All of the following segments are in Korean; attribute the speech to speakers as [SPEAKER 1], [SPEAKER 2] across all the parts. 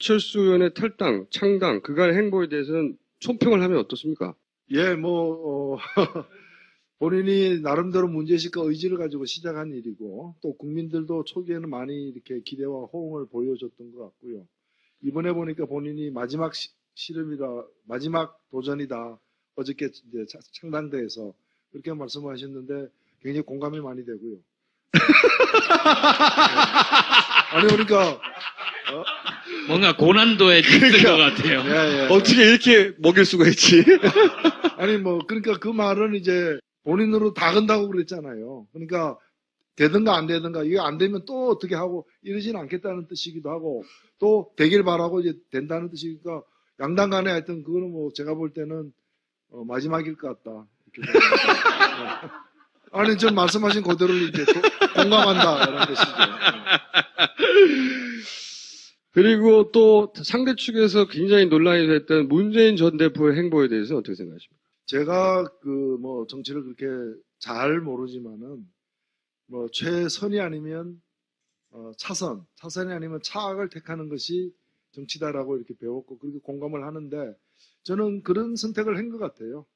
[SPEAKER 1] 이철수 의원의 탈당, 창당, 그간의 행보에 대해서는 총평을 하면 어떻습니까?
[SPEAKER 2] 예, 본인이 나름대로 문제의식과 의지를 가지고 시작한 일이고, 또 국민들도 초기에는 많이 이렇게 기대와 호응을 보여줬던 것 같고요. 이번에 보니까 본인이 마지막 실험이다, 마지막 도전이다, 어저께 이제 창당대에서 그렇게 말씀하셨는데 굉장히 공감이 많이 되고요. 아니, 그러니까,
[SPEAKER 3] 뭔가 고난도에 짙은 것 같아요.
[SPEAKER 2] 예.
[SPEAKER 1] 어떻게 이렇게 먹일 수가 있지?
[SPEAKER 2] 아니, 그러니까 그 말은 이제 본인으로 다 건다고 그랬잖아요. 그러니까 되든가 안 되든가, 이게 안 되면 또 어떻게 하고 이러지는 않겠다는 뜻이기도 하고, 또 되길 바라고 이제 된다는 뜻이니까 양당 간에 하여튼 그거는 제가 볼 때는 마지막일 것 같다. 이렇게 생각합니다. 아니, 좀 말씀하신 그대로 이제 공감한다, 이런 것이죠.
[SPEAKER 1] 그리고 또 상대 측에서 굉장히 논란이 됐던 문재인 전 대표의 행보에 대해서 어떻게 생각하십니까?
[SPEAKER 2] 제가 정치를 그렇게 잘 모르지만은 최선이 아니면 차선이 아니면 차악을 택하는 것이 정치다라고 이렇게 배웠고 그렇게 공감을 하는데 저는 그런 선택을 한 것 같아요.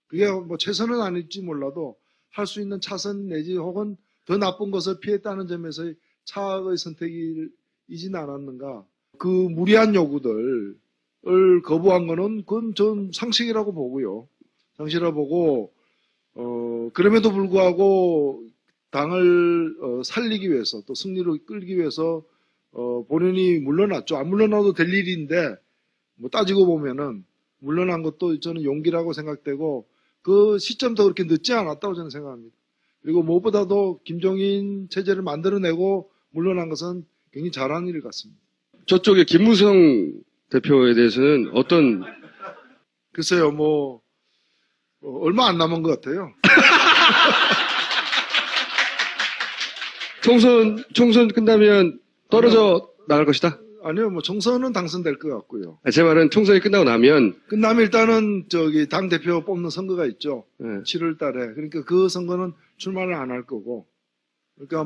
[SPEAKER 2] 그게 최선은 아닐지 몰라도 할 수 있는 차선 내지 혹은 더 나쁜 것을 피했다는 점에서의 차악의 선택이진 않았는가. 그 무리한 요구들을 거부한 거는 그건 전 상식이라고 보고요. 상식이라고 보고 그럼에도 불구하고 당을 살리기 위해서 또 승리로 끌기 위해서 본인이 물러났죠. 안 물러나도 될 일인데 따지고 보면은 물러난 것도 저는 용기라고 생각되고 그 시점도 그렇게 늦지 않았다고 저는 생각합니다. 그리고 무엇보다도 김종인 체제를 만들어내고 물러난 것은 굉장히 잘한 일 같습니다.
[SPEAKER 1] 저쪽에 김무성 대표에 대해서는 어떤
[SPEAKER 2] 글쎄요, 얼마 안 남은 것 같아요.
[SPEAKER 1] 총선 끝나면 떨어져 나갈 것이다?
[SPEAKER 2] 아니요, 총선은 당선될 것 같고요.
[SPEAKER 1] 제 말은 총선이 끝나고 나면
[SPEAKER 2] 끝나면 일단은 당대표 뽑는 선거가 있죠.
[SPEAKER 1] 네.
[SPEAKER 2] 7월 달에. 그러니까 그 선거는 출마를 안 할 거고. 그러니까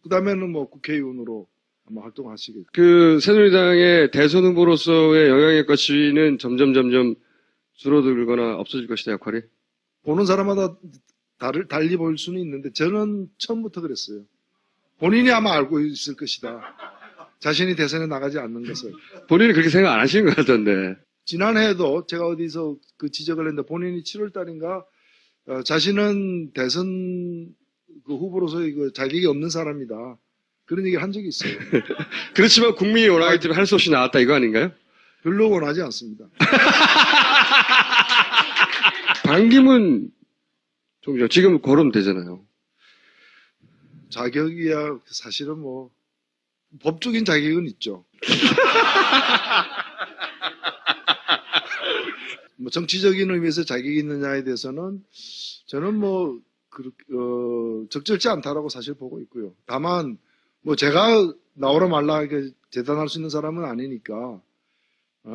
[SPEAKER 2] 그 다음에는 국회의원으로 아마 활동하시겠죠.
[SPEAKER 1] 그 새누리당의 대선 후보로서의 영향력과 지위는 점점 줄어들거나 없어질 것이다, 역할이?
[SPEAKER 2] 보는 사람마다 달리 보일 수는 있는데 저는 처음부터 그랬어요. 본인이 아마 알고 있을 것이다. 자신이 대선에 나가지 않는 것을.
[SPEAKER 1] 본인은 그렇게 생각 안 하시는 것 같던데.
[SPEAKER 2] 지난해에도 제가 어디서 그 지적을 했는데 본인이 7월 달인가 자신은 대선 그 후보로서의 그 자격이 없는 사람이다. 그런 얘기를 한 적이 있어요.
[SPEAKER 1] 그렇지만 국민이 원하기 때문에 할 수 없이 나왔다 이거 아닌가요?
[SPEAKER 2] 별로 원하지 않습니다.
[SPEAKER 1] 반기문 총장 지금 거론되잖아요.
[SPEAKER 2] 자격이야 사실은 법적인 자격은 있죠. 정치적인 의미에서 자격이 있느냐에 대해서는 저는 적절치 않다라고 사실 보고 있고요. 다만 제가 나오라 말라 이렇게 재단할 수 있는 사람은 아니니까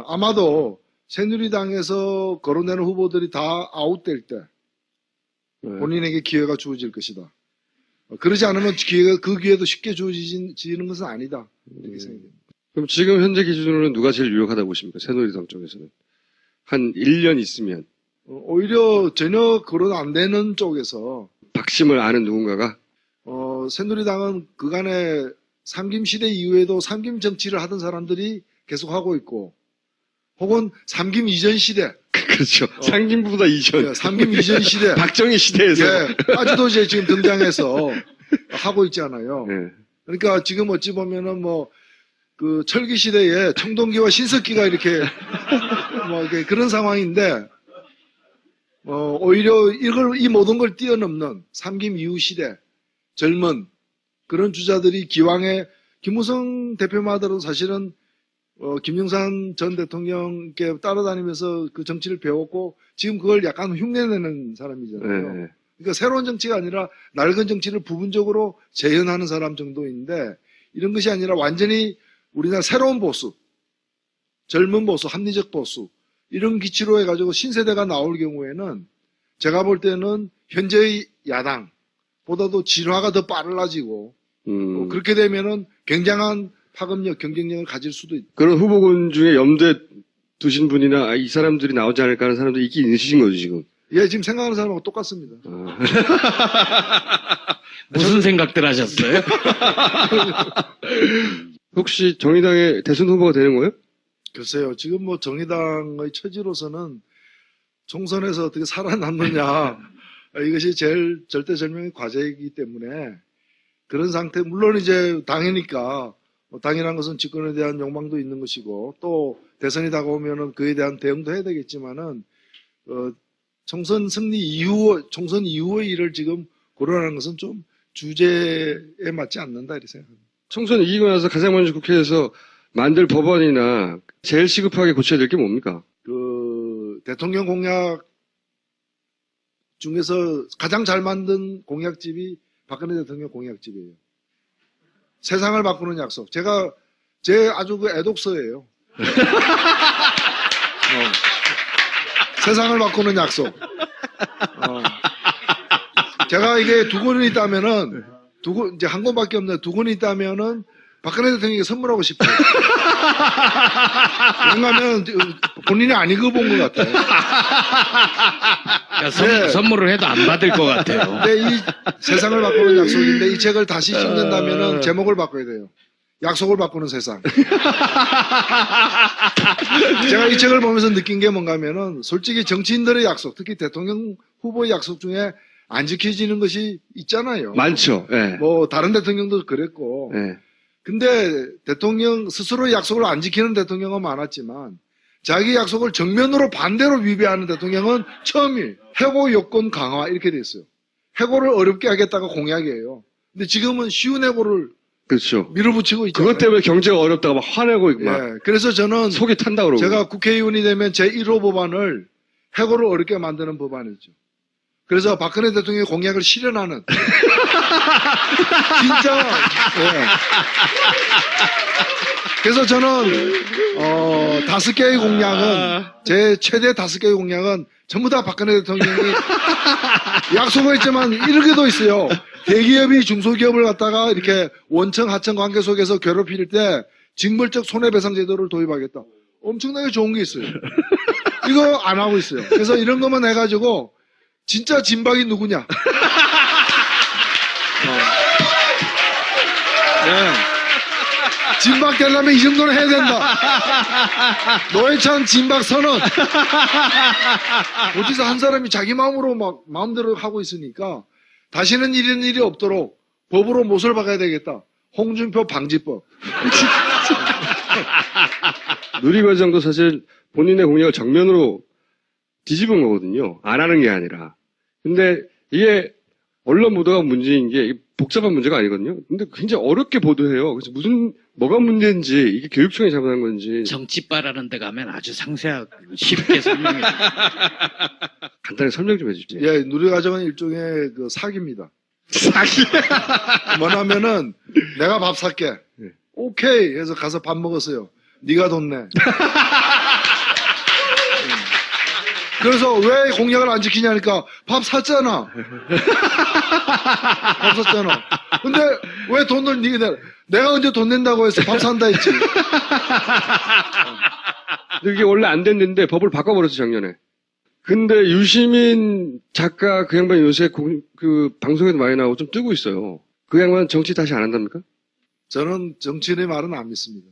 [SPEAKER 2] 아마도 새누리당에서 거론되는 후보들이 다 아웃될 때 본인에게 기회가 주어질 것이다. 그러지 않으면 그 기회도 쉽게 주어지는 것은 아니다. 이렇게 생각합니다.
[SPEAKER 1] 그럼 지금 현재 기준으로는 누가 제일 유력하다고 보십니까? 새누리당 쪽에서는. 한 1년 있으면.
[SPEAKER 2] 오히려 전혀 거론 안 되는 쪽에서.
[SPEAKER 1] 박심을 아는 누군가가?
[SPEAKER 2] 새누리당은 그간의 삼김시대 이후에도 삼김 정치를 하던 사람들이 계속 하고 있고, 혹은 삼김 이전 시대.
[SPEAKER 1] 그렇죠. 삼김보다 이전.
[SPEAKER 2] 삼김 이전 시대.
[SPEAKER 1] 박정희 시대에서.
[SPEAKER 2] 아직도 지금 등장해서 하고 있잖아요.
[SPEAKER 1] 네.
[SPEAKER 2] 그러니까 지금 어찌 보면은 그 철기 시대에 청동기와 신석기가 이렇게 그런 상황인데, 오히려 이 모든 걸 뛰어넘는 삼김 이후 시대, 젊은 그런 주자들이 기왕에 김무성 대표만 하더라도 사실은 김영삼 전 대통령께 따라다니면서 그 정치를 배웠고 지금 그걸 약간 흉내내는 사람이잖아요.
[SPEAKER 1] 네.
[SPEAKER 2] 그러니까 새로운 정치가 아니라 낡은 정치를 부분적으로 재현하는 사람 정도인데 이런 것이 아니라 완전히 우리나라 새로운 보수, 젊은 보수, 합리적 보수 이런 기치로 해가지고 신세대가 나올 경우에는 제가 볼 때는 현재의 야당보다도 진화가 더 빨라지고 그렇게 되면은 굉장한 파급력, 경쟁력을 가질 수도 있다.
[SPEAKER 1] 그런 후보군 중에 염두에 두신 분이나 이 사람들이 나오지 않을까 하는 사람도 있긴 있으신 거죠, 지금.
[SPEAKER 2] 예, 지금 생각하는 사람하고 똑같습니다.
[SPEAKER 1] 아.
[SPEAKER 3] 무슨 생각들 하셨어요?
[SPEAKER 1] 혹시 정의당의 대선 후보가 되는 거예요?
[SPEAKER 2] 글쎄요, 지금 뭐 정의당의 처지로서는 총선에서 어떻게 살아남느냐, 이것이 제일 절대절명의 과제이기 때문에 그런 상태, 물론 이제 당이니까 당이라는 것은 집권에 대한 욕망도 있는 것이고 또 대선이 다가오면은 그에 대한 대응도 해야 되겠지만은 총선 승리 이후, 총선 이후의 일을 지금 고려하는 것은 좀 주제에 맞지 않는다 이렇게 생각합니다.
[SPEAKER 1] 총선 이기고 나서 가장 먼저 국회에서 만들 법안이나 제일 시급하게 고쳐야 될 게 뭡니까?
[SPEAKER 2] 그 대통령 공약 중에서 가장 잘 만든 공약집이 박근혜 대통령 공약집이에요. 세상을 바꾸는 약속. 제 아주 그 애독서예요. 세상을 바꾸는 약속. 제가 이게 두 권이 있다면은, 이제 한 권밖에 없는데 두 권이 있다면은 박근혜 대통령에게 선물하고 싶어요. 왜냐하면 본인이 안 읽어본 것 같아요.
[SPEAKER 3] 그러니까
[SPEAKER 2] 네.
[SPEAKER 3] 선물을 해도 안 받을 것 같아요.
[SPEAKER 2] 근데 이 세상을 바꾸는 약속인데 이 책을 다시 읽는다면은 제목을 바꿔야 돼요. 약속을 바꾸는 세상. 제가 이 책을 보면서 느낀 게 뭔가 하면은 솔직히 정치인들의 약속, 특히 대통령 후보의 약속 중에 안 지켜지는 것이 있잖아요.
[SPEAKER 1] 많죠. 예.
[SPEAKER 2] 뭐 다른 대통령도 그랬고.
[SPEAKER 1] 예.
[SPEAKER 2] 근데 대통령 스스로의 약속을 안 지키는 대통령은 많았지만 자기 약속을 정면으로 반대로 위배하는 대통령은 처음이에요. 해고 요건 강화 이렇게 돼 있어요. 해고를 어렵게 하겠다가 공약이에요. 근데 지금은 쉬운 해고를
[SPEAKER 1] 그렇죠.
[SPEAKER 2] 밀어붙이고 있잖아요.
[SPEAKER 1] 그것 때문에 경제가 어렵다고 막 화내고 막
[SPEAKER 2] 예, 그래서 저는
[SPEAKER 1] 속이 탄다 그러고.
[SPEAKER 2] 제가 국회의원이 되면 제1호 법안을 해고를 어렵게 만드는 법안이죠. 그래서 박근혜 대통령의 공약을 실현하는 진짜 예. 그래서 저는 5개의 공약은 제 최대 5개의 공약은 전부 다 박근혜 대통령이 약속을 했지만 이렇게도 있어요. 대기업이 중소기업을 갖다가 이렇게 원청 하청 관계 속에서 괴롭힐 때 징벌적 손해배상 제도를 도입하겠다. 엄청나게 좋은 게 있어요. 이거 안 하고 있어요. 그래서 이런 것만 해가지고 진짜 진박이 누구냐? 네. 진박 되려면 이 정도는 해야 된다. 노회찬 진박 선언. 어디서 한 사람이 자기 마음으로 막 마음대로 하고 있으니까 다시는 이런 일이 없도록 법으로 못을 박아야 되겠다. 홍준표 방지법.
[SPEAKER 1] 누리과정도 사실 본인의 공약을 정면으로 뒤집은 거거든요. 안 하는 게 아니라. 근데 이게 언론 보도가 문제인 게 복잡한 문제가 아니거든요. 근데 굉장히 어렵게 보도해요. 그래서 뭐가 문제인지, 이게 교육청이 잘못한 건지.
[SPEAKER 3] 정치바라는 데 가면 아주 상세하고 쉽게 설명해.
[SPEAKER 1] 간단히 설명 좀 해주세요.
[SPEAKER 2] 예, 누리과정은 일종의 그 사기입니다.
[SPEAKER 1] 사기.
[SPEAKER 2] 뭐냐면은 내가 밥 살게.
[SPEAKER 1] 네.
[SPEAKER 2] 오케이 해서 가서 밥 먹었어요. 네가 돈 내. 그래서 왜 공약을 안 지키냐니까 밥 샀잖아. 밥 샀잖아. 근데 왜 돈을 네가 내? 내가 언제 돈 낸다고 해서 밥 산다 했지.
[SPEAKER 1] 근데 이게 원래 안 됐는데 법을 바꿔버렸어, 작년에. 근데 유시민 작가 그 양반 요새 그 방송에도 많이 나오고 좀 뜨고 있어요. 그 양반 정치 다시 안 한답니까?
[SPEAKER 2] 저는 정치인의 말은 안 믿습니다.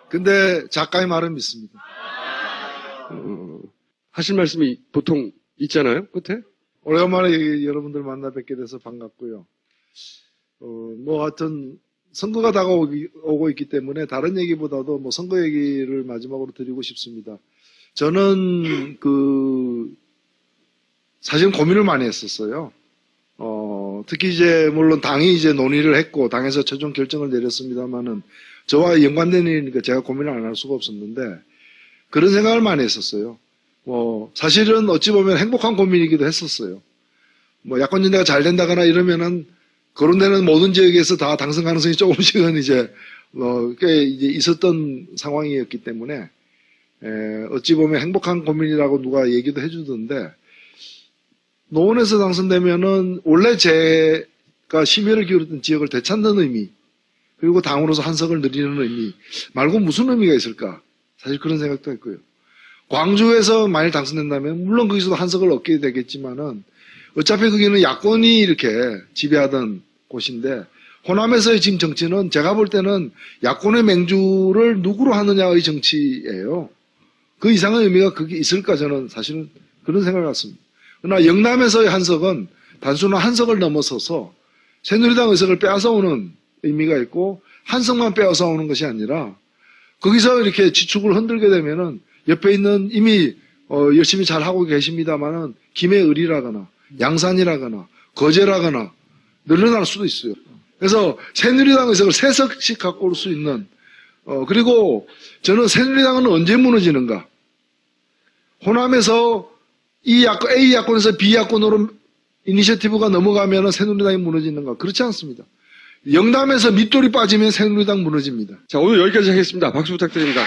[SPEAKER 2] 근데 작가의 말은 믿습니다.
[SPEAKER 1] 하실 말씀이 보통 있잖아요, 끝에?
[SPEAKER 2] 오래간만에 여러분들 만나 뵙게 돼서 반갑고요. 뭐 하여튼 선거가 다가오고 있기 때문에 다른 얘기보다도 뭐 선거 얘기를 마지막으로 드리고 싶습니다. 저는 사실 고민을 많이 했었어요. 특히 이제 물론 당이 이제 논의를 했고 당에서 최종 결정을 내렸습니다만은 저와 연관된 일이니까 제가 고민을 안 할 수가 없었는데 그런 생각을 많이 했었어요. 사실은 어찌 보면 행복한 고민이기도 했었어요. 뭐 야권연대가 잘 된다거나 이러면은 거론되는 모든 지역에서 다 당선 가능성이 조금씩은 이제 꽤 이제 있었던 상황이었기 때문에 어찌 보면 행복한 고민이라고 누가 얘기도 해주던데 노원에서 당선되면은 원래 제가 심혈을 기울였던 지역을 되찾는 의미 그리고 당으로서 한석을 늘리는 의미 말고 무슨 의미가 있을까? 사실 그런 생각도 했고요. 광주에서 만일 당선된다면 물론 거기서도 한석을 얻게 되겠지만은 어차피 거기는 야권이 이렇게 지배하던 곳인데 호남에서의 지금 정치는 제가 볼 때는 야권의 맹주를 누구로 하느냐의 정치예요. 그 이상의 의미가 그게 있을까 저는 사실은 그런 생각을 갖습니다. 그러나 영남에서의 한석은 단순한 한석을 넘어서서 새누리당 의석을 빼앗아오는 의미가 있고 한석만 빼앗아오는 것이 아니라 거기서 이렇게 지축을 흔들게 되면은 옆에 있는 이미 열심히 잘 하고 계십니다만은 김해을이라거나 양산이라거나 거제라거나 늘어날 수도 있어요. 그래서 새누리당 의석을 3석씩 갖고 올 수 있는 그리고 저는 새누리당은 언제 무너지는가? 호남에서 A 야권에서 B 야권으로 이니셔티브가 넘어가면 새누리당이 무너지는가? 그렇지 않습니다. 영남에서 밑돌이 빠지면 새누리당 무너집니다.
[SPEAKER 1] 자, 오늘 여기까지 하겠습니다. 박수 부탁드립니다.